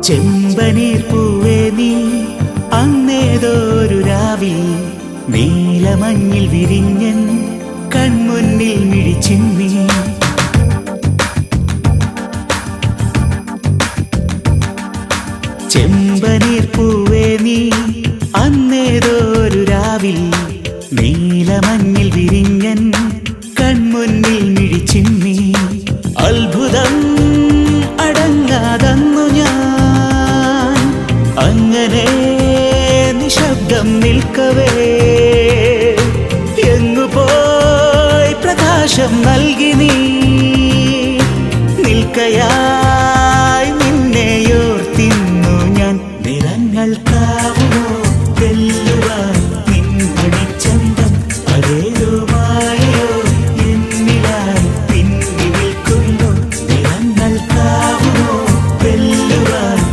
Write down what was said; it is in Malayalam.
ചെമ്പനീർ പൂവേ നീ അന്നേതോരു രാവിൽ നീലമഞ്ഞിൽ വിരിഞ്ഞൻ കൺമുന്നിൽ മിഴിച്ചിന്നി. ചെമ്പനീർ പൂവേ നീ അന്നേതോരു രാവിൽ നീലമഞ്ഞിൽ വിരിഞ്ഞൻ കൺമുന്നിൽ മിഴിച്ചിന്നി. അത്ഭുതം അടങ്ങാതന്നു ഞാൻ അങ്ങനെ നിശബ്ദം നിൽക്കവേ